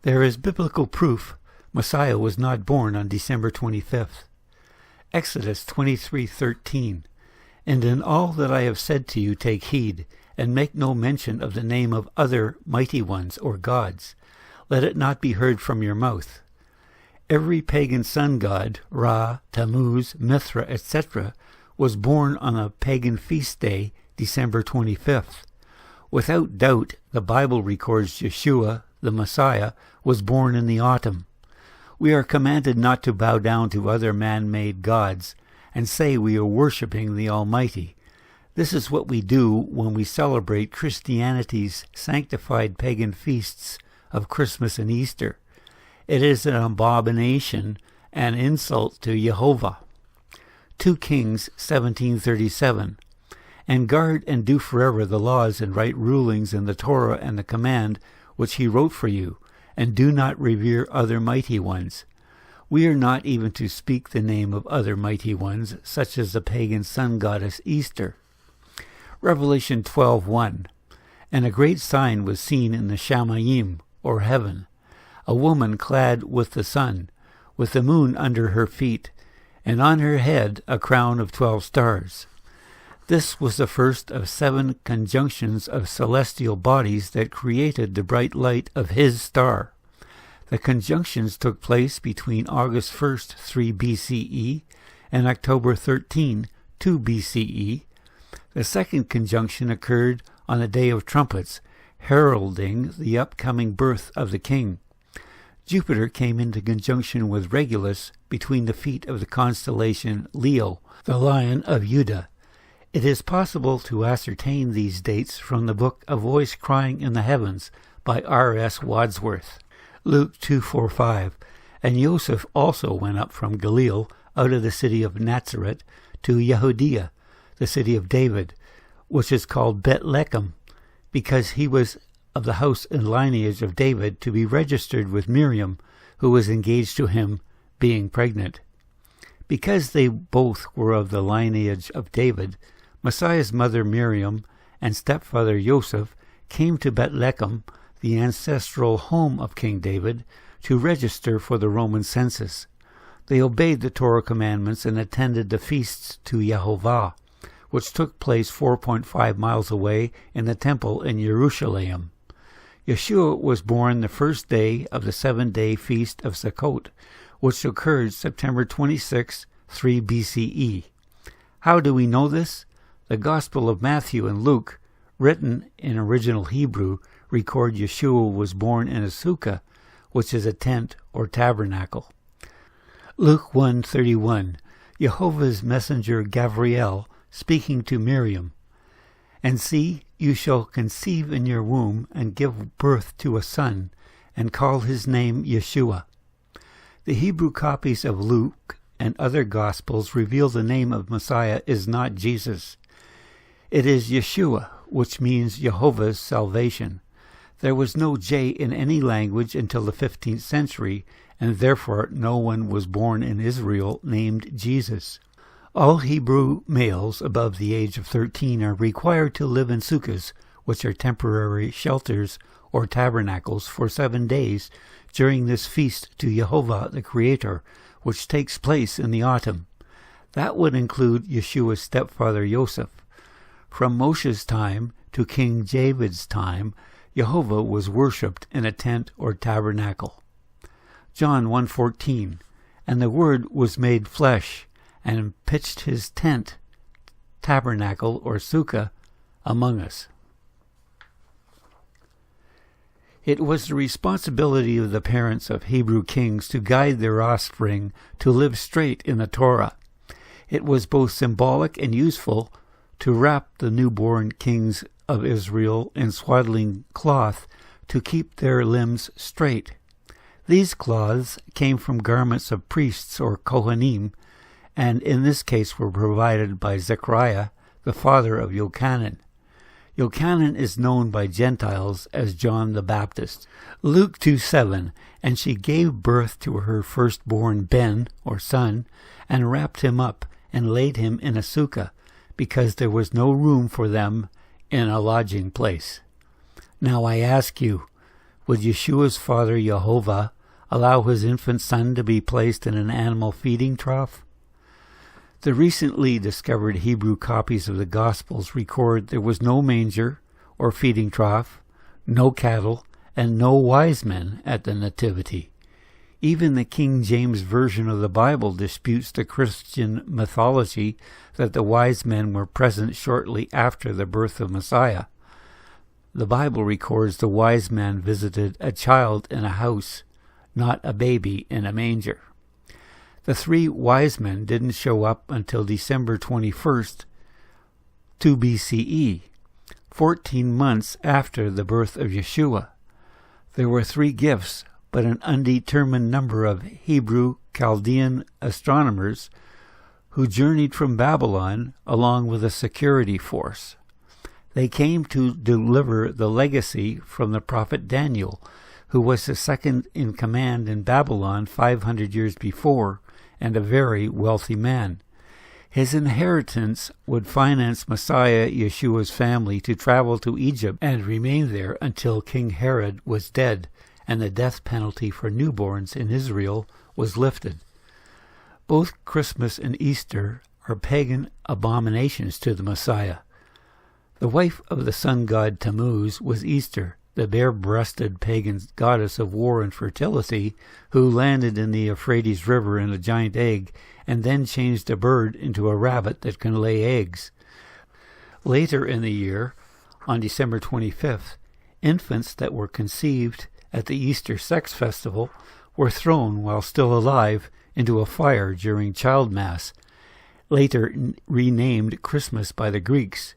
There is biblical proof Messiah was not born on December 25th. Exodus 23:13. And in all that I have said to you take heed, and make no mention of the name of other mighty ones or gods. Let it not be heard from your mouth. Every pagan sun god, Ra, Tammuz, Mithra, etc., was born on a pagan feast day, December 25th. Without doubt, the Bible records Yeshua, the Messiah, was born in the autumn. We are commanded not to bow down to other man-made gods and say we are worshiping the Almighty. This is what we do when we celebrate Christianity's sanctified pagan feasts of Christmas and Easter. It is an abomination and insult to Jehovah. 2 Kings 17:37. And guard and do forever the laws and right rulings in the Torah and the command which he wrote for you, and do not revere other mighty ones. We are not even to speak the name of other mighty ones, such as the pagan sun goddess Easter. Revelation 12:1. And a great sign was seen in the Shamayim, or heaven, a woman clad with the sun, with the moon under her feet, and on her head a crown of 12 stars. This was the first of 7 conjunctions of celestial bodies that created the bright light of his star. The conjunctions took place between August 1st, 3 BCE, and October 13, 2 BCE. The second conjunction occurred on the Day of Trumpets, heralding the upcoming birth of the king. Jupiter came into conjunction with Regulus between the feet of the constellation Leo, the Lion of Judah. It is possible to ascertain these dates from the book A Voice Crying in the Heavens by R.S. Wadsworth. Luke 2:4-5. And Joseph also went up from Galilee out of the city of Nazareth to Judea, the city of David, which is called Bethlehem, because he was of the house and lineage of David, to be registered with Miriam, who was engaged to him, being pregnant. Because they both were of the lineage of David, Messiah's mother Miriam and stepfather Joseph came to Bethlehem, the ancestral home of King David, to register for the Roman census. They obeyed the Torah commandments and attended the feasts to Yehovah, which took place 4.5 miles away in the temple in Jerusalem. Yeshua was born the first day of the 7-day feast of Sukkot, which occurred September 26, 3 BCE. How do we know this? The Gospel of Matthew and Luke, written in original Hebrew, record Yeshua was born in a sukkah, which is a tent or tabernacle. Luke 1:31. Jehovah's messenger Gabriel speaking to Miriam. And see, you shall conceive in your womb and give birth to a son, and call his name Yeshua. The Hebrew copies of Luke and other Gospels reveal the name of Messiah is not Jesus. It is Yeshua, which means Jehovah's salvation. There was no J in any language until the 15th century, and therefore no one was born in Israel named Jesus. All Hebrew males above the age of 13 are required to live in sukkahs, which are temporary shelters or tabernacles, for 7 days during this feast to Jehovah the Creator, which takes place in the autumn. That would include Yeshua's stepfather Joseph. From Moshe's time to King David's time, Jehovah was worshipped in a tent or tabernacle. John 1:14. And the Word was made flesh, and pitched his tent, tabernacle or sukkah, among us. It was the responsibility of the parents of Hebrew kings to guide their offspring to live straight in the Torah. It was both symbolic and useful to wrap the newborn kings of Israel in swaddling cloth to keep their limbs straight. These cloths came from garments of priests or Kohanim, and in this case were provided by Zechariah, the father of Yochanan. Yochanan is known by Gentiles as John the Baptist. Luke 2:7, and she gave birth to her firstborn Ben, or son, and wrapped him up, and laid him in a sukkah, because there was no room for them in a lodging place. Now I ask you, Would Yeshua's father Yehovah allow his infant son to be placed in an animal feeding trough? The recently discovered Hebrew copies of the Gospels record there was no manger or feeding trough, no cattle, and no wise men at the Nativity. Even the King James Version of the Bible disputes the Christian mythology that the wise men were present shortly after the birth of Messiah. The Bible records the wise man visited a child in a house, not a baby in a manger. The 3 wise men didn't show up until December 21st, 2 BCE, 14 months after the birth of Yeshua. There were 3 gifts, but an undetermined number of Hebrew Chaldean astronomers who journeyed from Babylon along with a security force. They came to deliver the legacy from the prophet Daniel, who was the second in command in Babylon 500 years before, and a very wealthy man. His inheritance would finance Messiah Yeshua's family to travel to Egypt and remain there until King Herod was dead and the death penalty for newborns in Israel was lifted. Both Christmas and Easter are pagan abominations to the Messiah. The wife of the sun god Tammuz was Easter, the bare-breasted pagan goddess of war and fertility, who landed in the Euphrates River in a giant egg and then changed a bird into a rabbit that can lay eggs. Later in the year, on December 25th, infants that were conceived at the Easter sex festival were thrown while still alive into a fire during child mass, later renamed Christmas by the Greeks.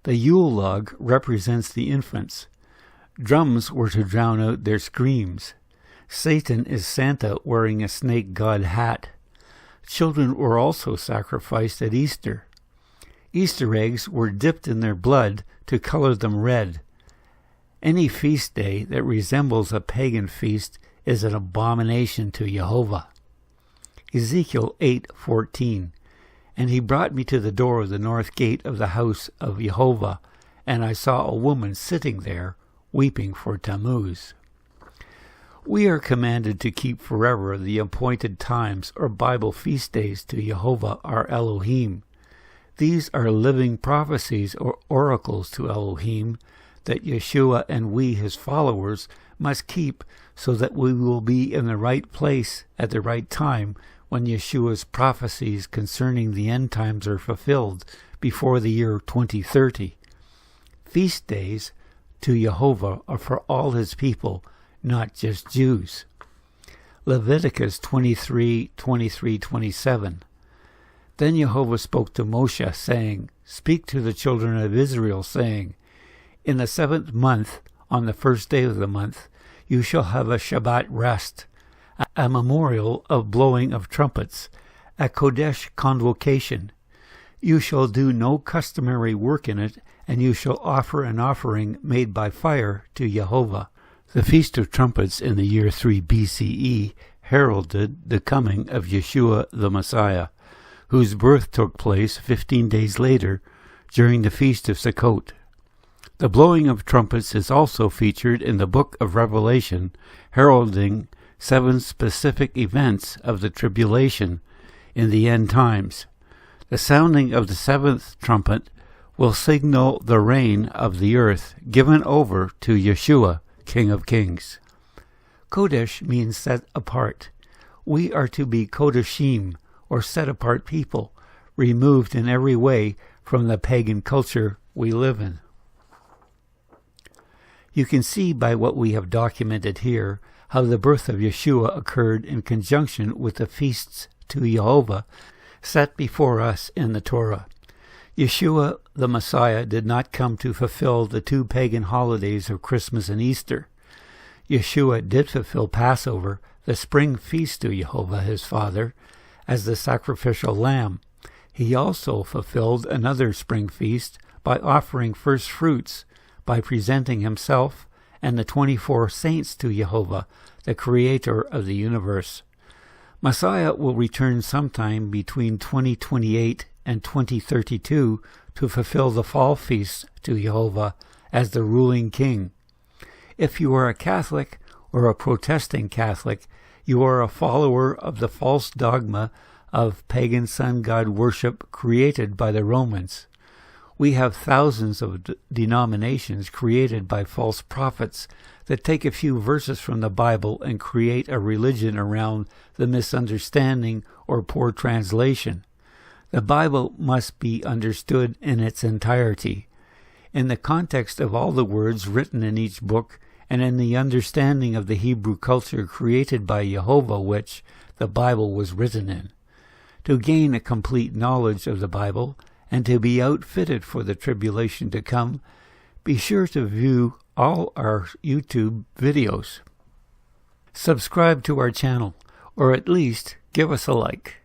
The Yule log represents the infants. Drums were to drown out their screams. Satan is Santa wearing a snake god hat. Children were also sacrificed at Easter. Easter eggs were dipped in their blood to color them red. Any feast day that resembles a pagan feast is an abomination to Yehovah. Ezekiel 8:14. And he brought me to the door of the north gate of the house of Yehovah, and I saw a woman sitting there, weeping for Tammuz. We are commanded to keep forever the appointed times or Bible feast days to Yehovah our Elohim. These are living prophecies or oracles to Elohim that Yeshua and we, his followers, must keep so that we will be in the right place at the right time when Yeshua's prophecies concerning the end times are fulfilled before the year 2030. Feast days to Yehovah are for all his people, not just Jews. Leviticus 23:27. Then Yehovah spoke to Moshe, saying, Speak to the children of Israel, saying, In the 7th month, on the 1st day of the month, you shall have a Shabbat rest, a memorial of blowing of trumpets, a Kodesh convocation. You shall do no customary work in it, and you shall offer an offering made by fire to Yehovah. The Feast of Trumpets in the year 3 BCE heralded the coming of Yeshua the Messiah, whose birth took place 15 days later during the Feast of Sukkot. The blowing of trumpets is also featured in the book of Revelation, heralding 7 specific events of the tribulation in the end times. The sounding of the 7th trumpet will signal the reign of the earth given over to Yeshua, King of Kings. Kodesh means set apart. We are to be Kodeshim, or set apart people, removed in every way from the pagan culture we live in. You can see by what we have documented here how the birth of Yeshua occurred in conjunction with the feasts to Yehovah set before us in the Torah. Yeshua the Messiah did not come to fulfill the 2 pagan holidays of Christmas and Easter. Yeshua did fulfill Passover, the spring feast to Yehovah his Father, as the sacrificial lamb. He also fulfilled another spring feast by offering first fruits, by presenting himself and the 24 saints to Yehovah, the creator of the universe. Messiah will return sometime between 2028 and 2032 to fulfill the fall feast to Yehovah as the ruling king. If you are a Catholic or a protesting Catholic, you are a follower of the false dogma of pagan sun god worship created by the Romans. We have thousands of denominations created by false prophets that take a few verses from the Bible and create a religion around the misunderstanding or poor translation. The Bible must be understood in its entirety, in the context of all the words written in each book, and in the understanding of the Hebrew culture created by Jehovah, which the Bible was written in. To gain a complete knowledge of the Bible, and to be outfitted for the tribulation to come, be sure to view all our YouTube videos. Subscribe to our channel, or at least give us a like.